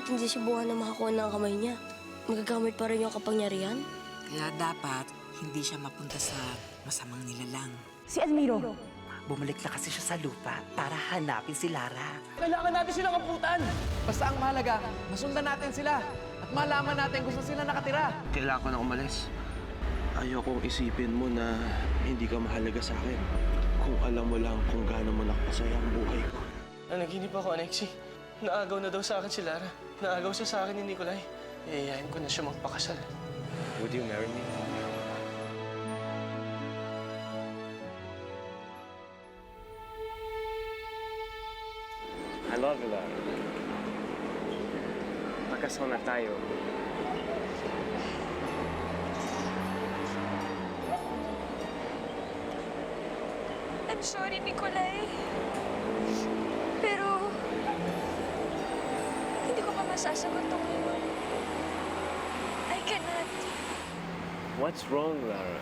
hindi subukan na makakuha ng kamay niya. Magagamit pa rin yung kapangyarihan. Kaya dapat hindi siya mapunta sa masamang nilalang. Si Almiro. Bumalik na kasi siya sa lupa para hanapin si Lara. Kailangan natin silang abutan. Basta ang mahalaga, masundan natin sila at malaman natin kung saan sila nakatira. Kailangan ko na umalis. Ayokong isipin mo na hindi ka mahalaga sa akin. Kung alam mo lang kung gaano mo nakapasaya ang buhay ko. Nanaginip ako, Anexi. Naagaw na daw sa akin si Lara. Naagaw siya sa akin ni Nikolai. Iyayain ko na siya magpakasal. Would you marry me? I love you, Lara. Magkasal na tayo. I'm sorry, Nikolai. Pero, hindi ko pa masasagot to ngayon. I cannot. What's wrong, Lara?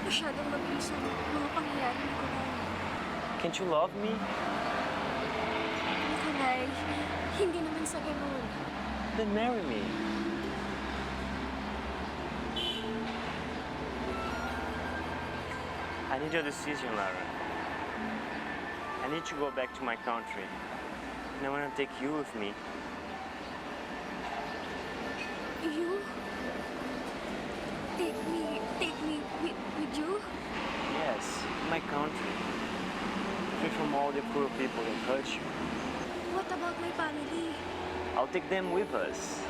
Masyadong mabilis ang mga pangyayari, Nikolai. Can't you love me? Nikolai, hindi naman sa ganun. Then marry me. I need your decision, Lara. I need to go back to my country. And I want to take you with me. You? Take me with you? Yes, my country. Free from all the cruel people that hurt you. What about my family? I'll take them with us.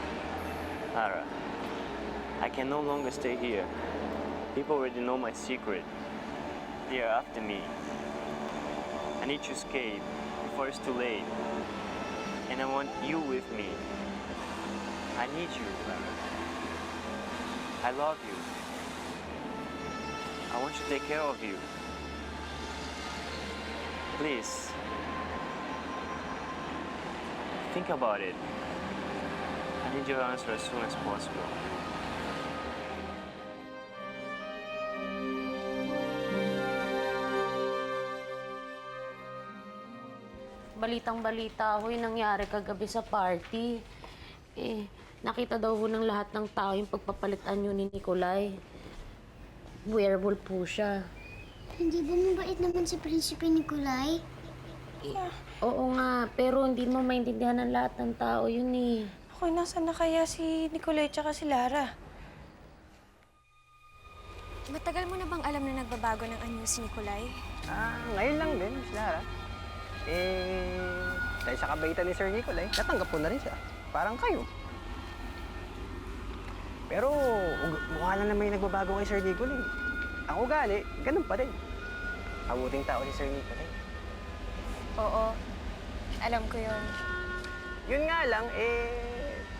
Lara, I can no longer stay here. People already know my secret. They are after me. I need to escape before it's too late. And I want you with me. I need you, Lara. I love you. I want to take care of you. Please. Think about it. I need your answer as soon as possible. Balitang-balita ho yung nangyari kagabi sa party. Nakita daw ho ng lahat ng tao yung pagpapalitan yun ni Nikolai. Werewolf po siya. Hindi ba mabait naman si Prinsipe Nikolai? Oo nga, pero hindi mo maintindihan ng lahat ng tao yun eh. Ako, nasaan na kaya si Nikolai tsaka si Lara? Matagal mo na bang alam na nagbabago ng anyo si Nikolai? Ngayon lang din, Miss Lara. Dahil sa kabaitan ni Sir Nicolay, natanggap ko na rin siya. Parang kayo. Pero mukha lang naman yung nagbabago kay Sir Nicolay. Ang ugali, ganun pa rin. Abuting tao si Sir Nicolay. Oo, alam ko yun. Yun nga lang,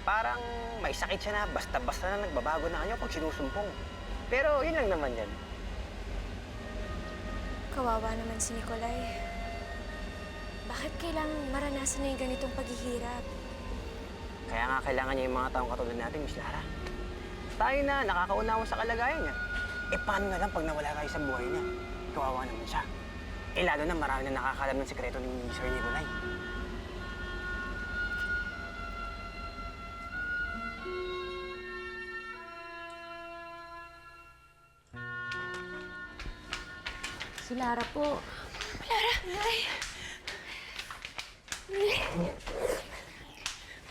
parang may sakit siya na basta-basta na nagbabago na kanya pag sinusumpong. Pero yun lang naman yan. Kawawa naman si Nikolai. Bakit kailangang maranasan na yung ganitong paghihirap? Kaya nga kailangan niya yung mga taong katulad natin, Miss Lara. Tayo na, nakakaunawa sa kalagayan niya. Paano na lang pag nawala kayo sa buhay niya? Kawawa naman siya. Lalo na marami na nakakalam ng sikreto ni Sir Nicolai. Si Lara po. Lara! Ay!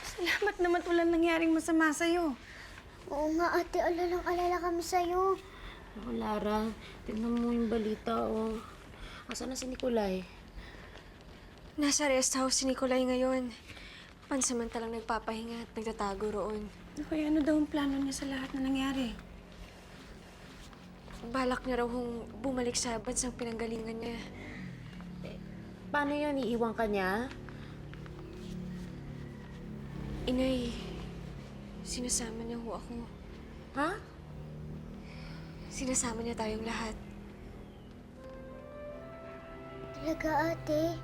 Salamat naman walang nangyaring masama sa'yo. Oo nga, ate. Alalang-alala kami sa'yo. Ako, Lara, tignan mo yung balita, oh. Asan na si Nikolai? Nasa rest house si Nikolai ngayon. Pansamantalang nagpapahinga at nagtatago roon. Ano daw ang plano niya sa lahat na nangyari? Balak niya raw hong bumalik sa bansang pinanggalingan niya. Paano yun? Iiwan ka niya? Inay, sinasama niya ho ako. Ha? Sinasama niya tayong lahat. Talaga, ate?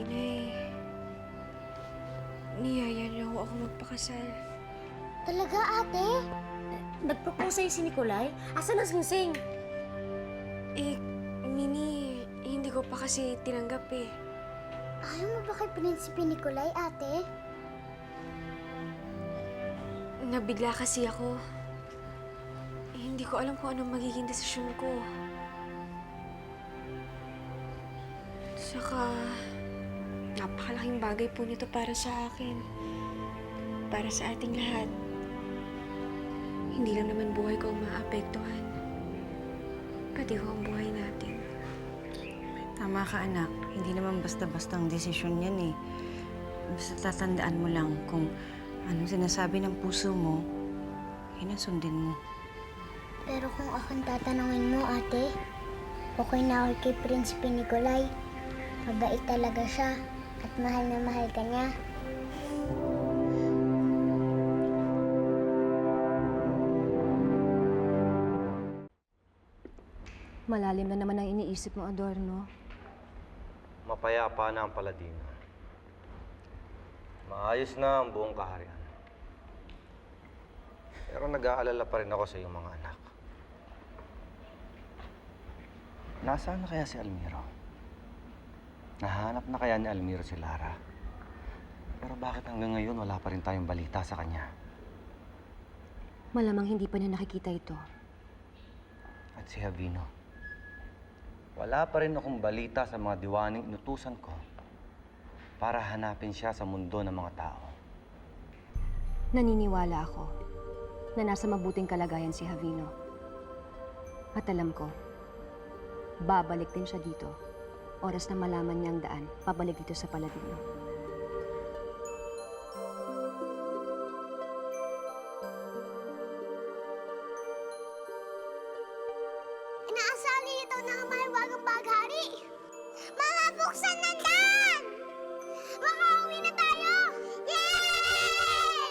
Inay, niyaya niya ho ako magpakasal. Talaga, ate? Nag-propose sa'yo si Nikolai? Asan ang singsing? Mini, hindi ko ko pa kasi tinanggap eh. Ayaw mo ba kay Prinsipe Nikolai, ate? Nabigla kasi ako. Hindi ko alam kung anong magiging desisyon ko. Saka, napakalaking bagay po nito para sa akin. Para sa ating lahat. Hindi lang naman buhay ko ang maapektuhan. Pati ho ang buhay natin. Tama ka, anak. Hindi naman basta-basta ang desisyon yan eh. Basta tatandaan mo lang kung anong sinasabi ng puso mo, yun ang sundin mo. Pero kung akong tatanungin mo, ate, okay na ako kay Prinsipe Nikolai. Mabait talaga siya at mahal na mahal ka niya. Malalim na naman ang iniisip mo, Adorno. Mapayapa na ang Paladino. Maayos na ang buong kaharian. Pero nag-aalala pa rin ako sa iyong mga anak. Nasaan na kaya si Almiro? Nahanap na kaya ni Almiro si Lara? Pero bakit hanggang ngayon wala pa rin tayong balita sa kanya? Malamang hindi pa niya nakikita ito. At si Javino? Wala pa rin akong balita sa mga diwaning inutusan ko para hanapin siya sa mundo ng mga tao. Naniniwala ako na nasa mabuting kalagayan si Javino. At alam ko, babalik din siya dito. Oras na malaman niya ang daan, pabalik dito sa Paladino. Inaasali ito ng mahiwagang paghari. Mga buksan ng daan! Makauwi na tayo! Yay!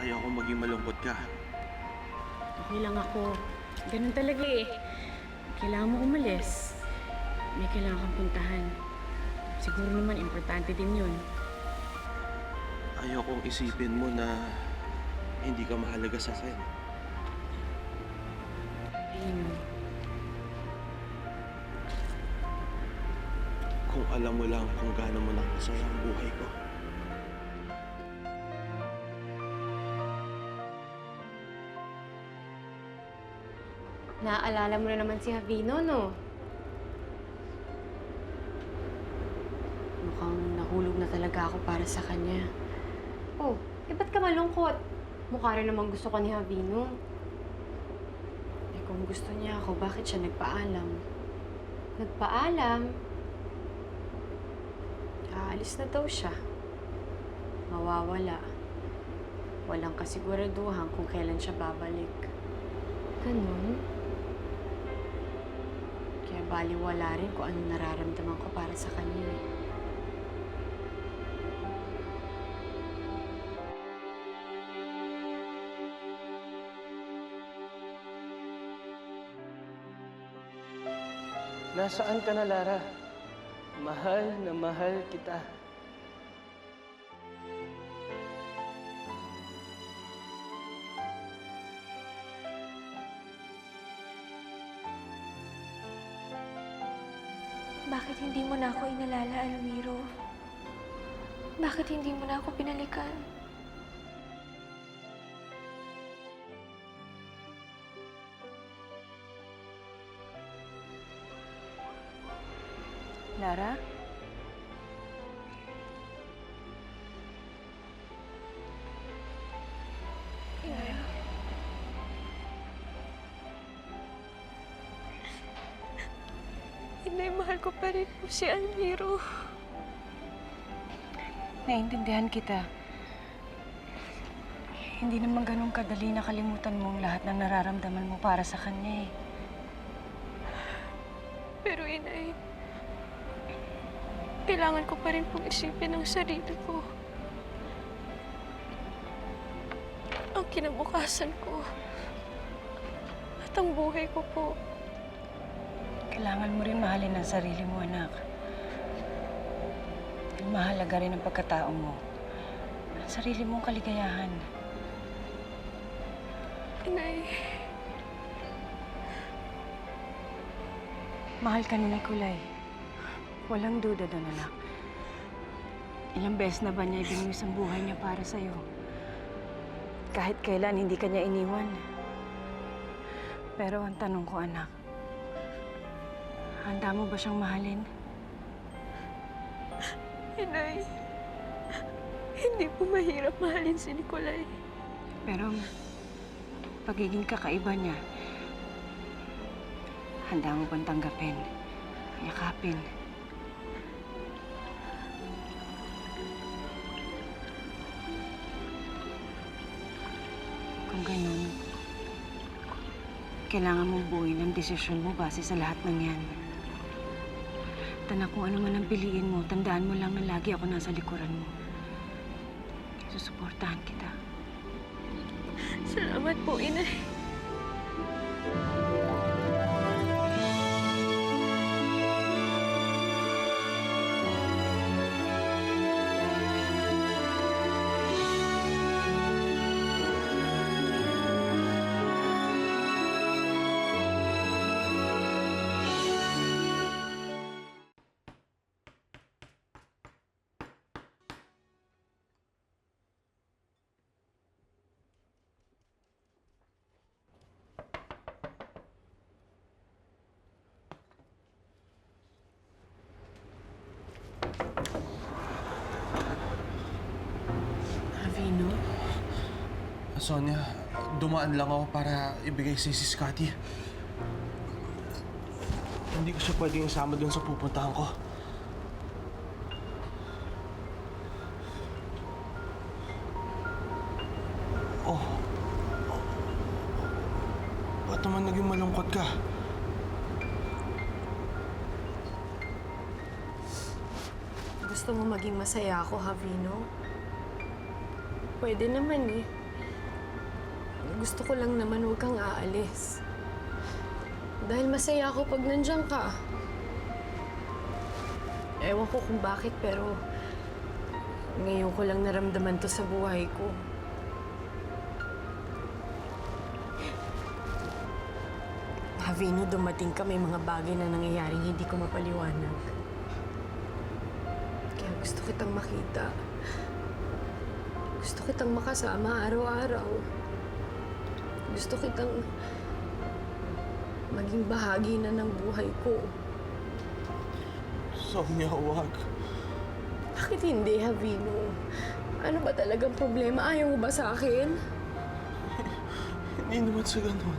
Ayoko maging malungkot ka. Okay lang ako. Ganun talaga eh. Kailangan mo umalis. May kailangan kang puntahan. Siguro naman importante din yun. Ayokong isipin mo na hindi ka mahalaga sa akin. Ayun. Kung alam mo lang kung gaano mo nakasaya ang buhay ko. Naaalala mo na naman si Javino, no? Mukhang nahulog na talaga ako para sa kanya. Oh, ba't ka malungkot? Mukha rin namang gusto ka ni Javino. Eh kung gusto niya ako, bakit siya nagpaalam? Nagpaalam? Aalis na daw siya. Mawawala. Walang kasiguraduhan kung kailan siya babalik. Ganun? Kaya baliwala rin kung anong nararamdaman ko para sa kanya. Nasaan ka na, Lara? Mahal na mahal kita. Bakit hindi mo na ako inalala, Almiro? Bakit hindi mo na ako pinalikan? Lara? Inay. Inay, mahal ko pa rin po si Almiro. Naiintindihan kita. Hindi naman ganun kadali na kalimutan mo ang lahat ng nararamdaman mo para sa kanya eh. Pero Inay, kailangan ko pa rin pong isipin ang sarili ko. Ang kinabukasan ko. At ang buhay ko po. Kailangan mo rin mahalin ang sarili mo, anak. Mahalaga rin ang pagkatao mo. Ang sarili mong kaligayahan. Inay, Mahal ka ni Nicolay. Walang duda doon, anak. Ilang beses na ba niya ibinuwis ang buhay niya para sa'yo? Kahit kailan, hindi ka niya iniwan. Pero ang tanong ko, anak, handa mo ba siyang mahalin? Inay, hindi po mahirap mahalin si Nicolay. Pero pagiging kakaiba niya, handa mo bang tanggapin, yakapin? Kung ganun, kailangan mong buuin ang desisyon mo base sa lahat ng yan. Tanda kung ano man ang piliin mo, tandaan mo lang na lagi ako nasa likuran mo. Susuportahan kita. Salamat po, Inay. Havino? Sonia, dumaan lang ako para ibigay si Scotty. Hindi ko siya pwedeng isama dun sa pupuntahan ko. Oh. Ba't naman naging malungkot ka? Gusto mo maging masaya ako, Havino? Pwede naman eh. Gusto ko lang naman huwag kang aalis. Dahil masaya ako pag nandiyan ka. Ewan ko kung bakit, pero ngayon ko lang naramdaman to sa buhay ko. Havino, dumating ka, may mga bagay na nangyayaring hindi ko mapaliwanag. Kaya gusto kitang makita. Gusto kitang makasama araw-araw. Gusto kitang maging bahagi na ng buhay ko. Sonia, huwag. Bakit hindi, Havino? Ano ba talagang problema? Ayaw mo ba sa akin? Hindi naman sa ganun.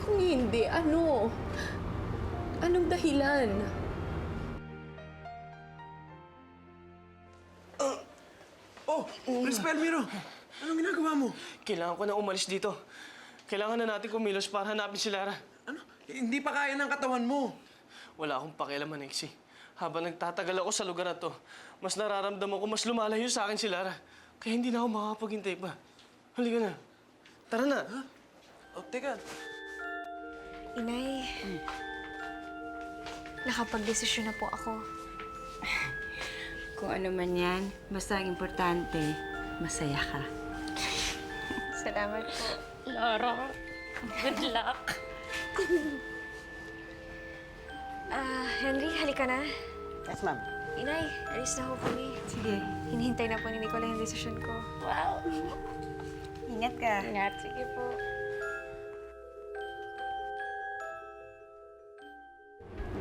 Kung hindi, ano? Anong dahilan? Prince Palmiro! Anong ginagawa mo? Kailangan ko na umalis dito. Kailangan na natin kumilos para hanapin si Lara. Ano? Hindi pa kaya ng katawan mo. Wala akong pakialam, Nexie. Habang nagtatagal ako sa lugar na to, mas nararamdaman ko mas lumalayo sa akin si Lara. Kaya hindi na ako makakapaghintay pa. Halika na. Tara na. Oh, teka. Inay, nakapag-desisyon na po ako. Kung ano man yan, basta ang importante, masaya ka. Salamat po. Lara, good luck. Henry, halika na. Yes, ma'am. Inay, alis na ho kami. Sige. Hinihintay na po ni Nicolay ang desisyon ko. Wow. Ingat ka. Ingat. Sige po.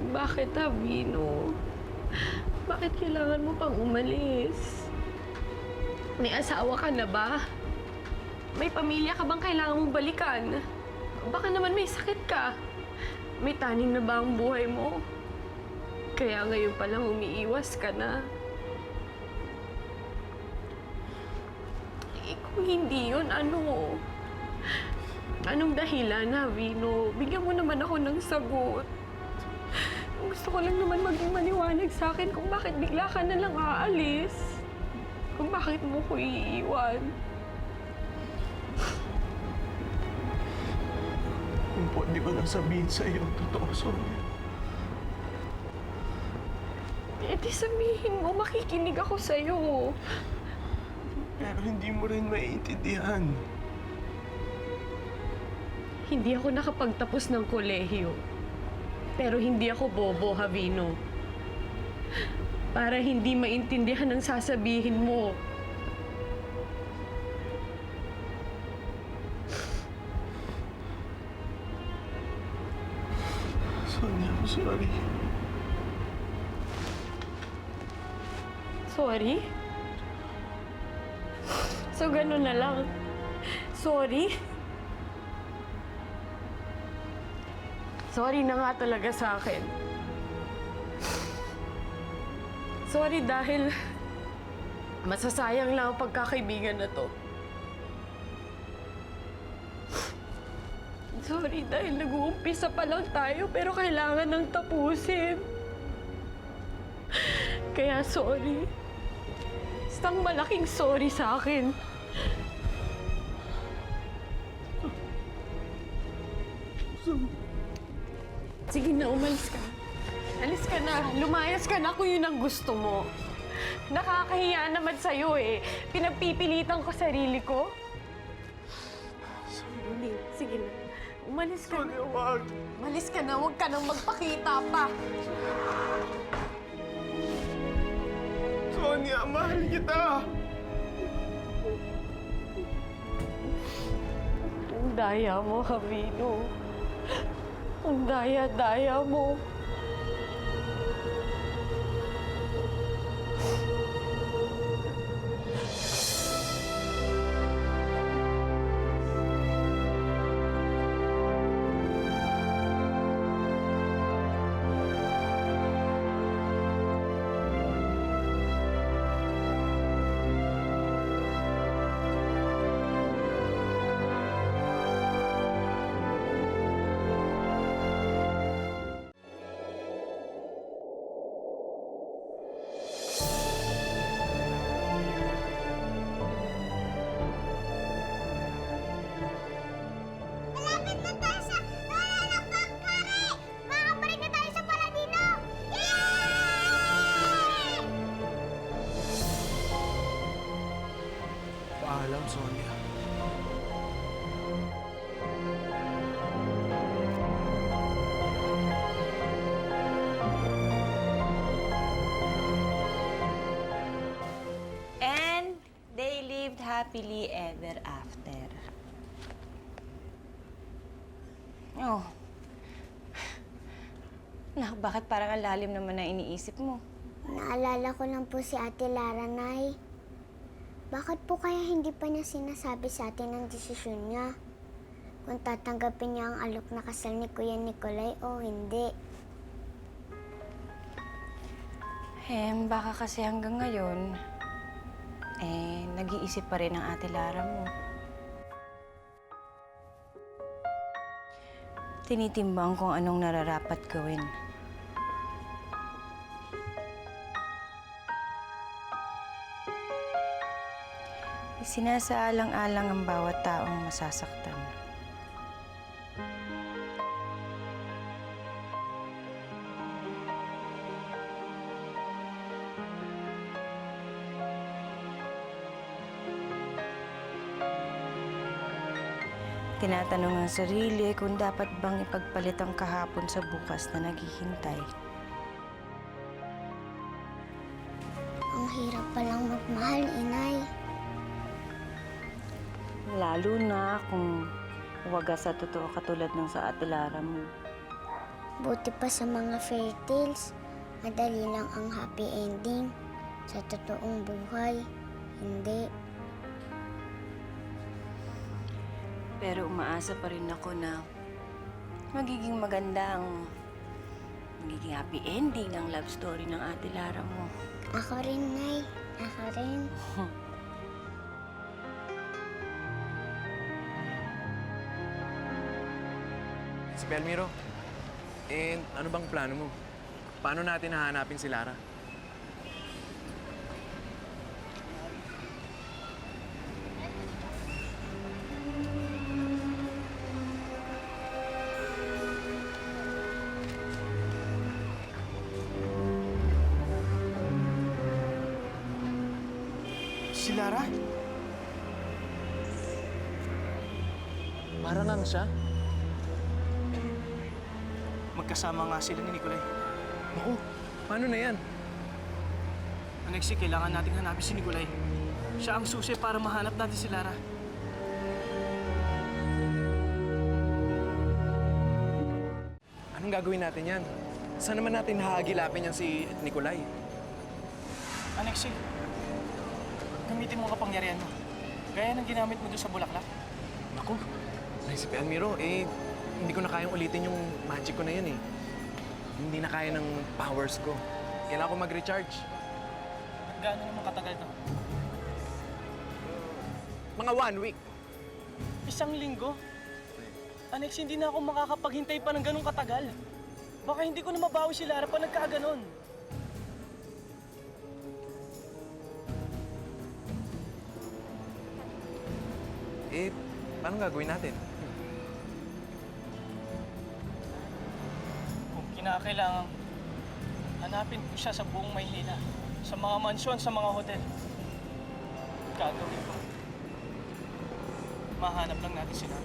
Bakit, Havino? Bakit kailangan mo pang umalis? May asawa ka na ba? May pamilya ka bang kailangan mong balikan? Baka naman may sakit ka. May taning na ba ang buhay mo? Kaya ngayon pa lang umiiwas ka na. Eh, kung hindi yun, ano? Anong dahilan, Havino? Bigyan mo naman ako ng sagot. Gusto ko lang naman maging maliwanag sa akin kung bakit bigla ka na lang aalis. Kung bakit mo ko iiwan. Kung pwede ko lang sabihin sa iyo ang totoo, Sonia. Eh di sabihin mo, makikinig ako sa'yo. Pero hindi mo rin maiintindihan. Hindi ako nakapagtapos ng kolehiyo. Pero hindi ako bobo, Javino. Para hindi maintindihan ang sasabihin mo. Sonia, I'm sorry. Sorry? So, gano'n na lang. Sorry? Sorry na nga talaga sa akin. Sorry dahil masasayang lang ang pagkakaibigan na to. Sorry dahil nag-uumpisa pa lang tayo pero kailangan nang tapusin. Kaya sorry. Isang malaking sorry sa akin. Sige na, umalis ka. Alis ka na. Lumayas ka na kung yun ang gusto mo. Nakakahiya naman sa'yo eh. Pinagpipilitan ko sarili ko. Hindi. Sige na. Umalis ka na. Wag. Umalis ka na. Huwag ka nang magpakita pa. Sonia, mahal kita! Ang daya mo, Javino. Ang daya-daya mo. Malapit na tayo sa Lola ng Pagkari! Makakabalik na tayo sa Paladino! Yay! Paalam, Sonia. And they lived happily ever after. Oh. Nak, bakit parang ang lalim naman na iniisip mo? Naalala ko lang po si Ate Lara, Nay. Bakit po kaya hindi pa niya sinasabi sa atin ang desisyon niya? Kung tatanggapin niya ang alok na kasal ni Kuya Nicolay o hindi. Baka kasi hanggang ngayon, nag-iisip pa rin ang Ate Lara mo. Tinitimbang kung anong nararapat gawin. Isinasaalang-alang ang bawat taong masasaktan. Tinatanong ang sarili kung dapat bang ipagpalit ang kahapon sa bukas na naghihintay. Ang hirap palang magmahal, Inay. Lalo na kung wagas sa totoo katulad ng sa Ate Lara mo. Buti pa sa mga fairy tales, madali lang ang happy ending. Sa totoong buhay, hindi. Pero umaasa pa rin ako na magiging maganda ang magiging happy ending ang love story ng Ate Lara mo. Ako rin, Nay. Ako rin. Si Belmiro, ano bang plano mo? paano natin hahanapin si Lara? Si Lara? Parang lang siya. Magkasama nga sila ni Nicolay. Naku, paano na yan? Alexi, kailangan nating hanapin si Nicolay. Siya ang susi para mahanap natin si Lara. Anong gagawin natin yan? Saan naman natin hahagilapin yan si Nicolay? Alexi, gamitin mo ang kapangyarihan mo. Gaya ng ginamit mo doon sa Bulaklak. Naku, naisip yan, Miro. Hindi ko na kayang ulitin yung magic ko na yan eh. Hindi na kaya ng powers ko. Kailangan ko mag-recharge. Gaano naman katagal to? Mga 1 week. 1 linggo? Anex, hindi na ako makakapaghintay pa ng ganong katagal. Baka hindi ko na mabawi si Lara pa nagkaganon. Paano gagawin natin? Kung kinakailangan, hanapin ko siya sa buong Maynila. Sa mga mansyon, sa mga hotel. Gagawin ko. Mahanap lang natin sila.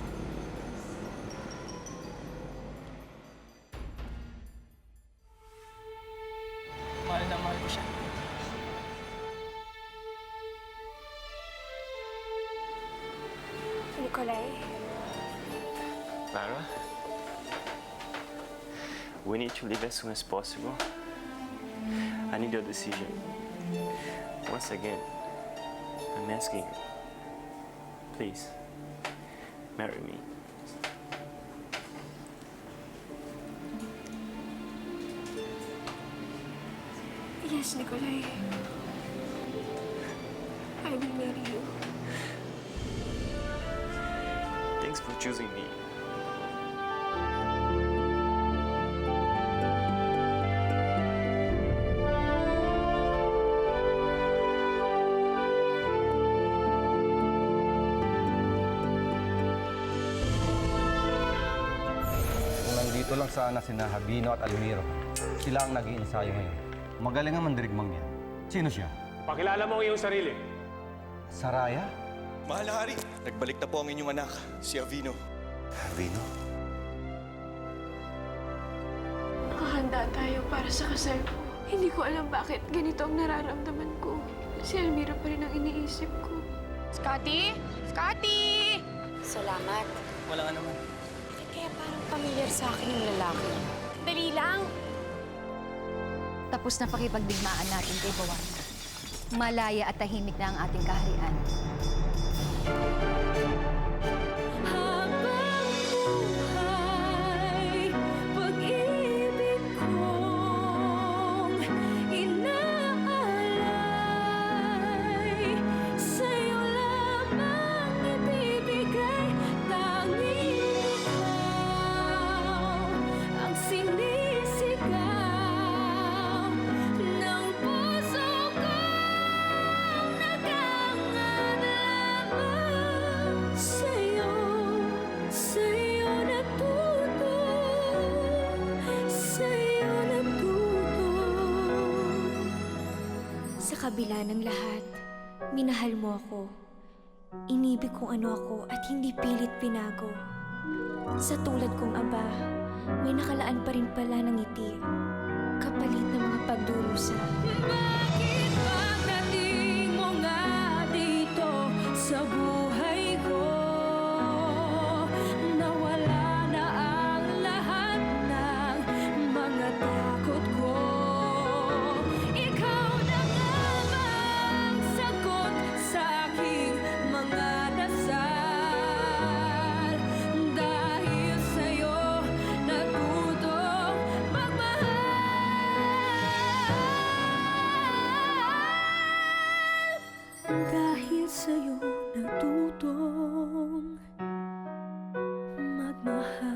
Mahal na mahal ko siya. Nicolay, Lara, we need to leave as soon as possible. I need your decision. Once again, I'm asking you, please, marry me. yes, Nicolay. I will marry you. Thanks for choosing me. Kung nandito lang sana sina Javino at Almiro, sila ang nag-iinsayo ngayon. Magaling ang mandirigmang yan. Sino siya? Pakilala mo ang iyong sarili. Saraya? Mahal na hari, nagbalik na po ang inyong anak, si Avino. Javino? Nakahanda tayo para sa kasal ko. Hindi ko alam bakit ganito ang nararamdaman ko. Si Almira pa rin ang iniisip ko. Scotty! Scotty! Salamat. Wala nga naman. Kaya parang pamilyar sa akin yung lalaki. Dali lang! Tapos na pakipagdigmaan natin kay Bawan. Malaya at tahimik na ang ating kaharian. Sa kabila ng lahat, minahal mo ako. Inibig kung ano ako at hindi pilit pinago. Sa tulad kong aba, may nakalaan pa rin pala ng ngiti, kapalit ng mga pagdurusa. Bakit pagdating mo nga dito sa buhay ko? Nawala na ang lahat ng mga takot ko. Ikaw na nga ang sagot sa aking mga dasal. Dahil sa'yo natutong magmahal. Dahil sa'yo natutong magmahal.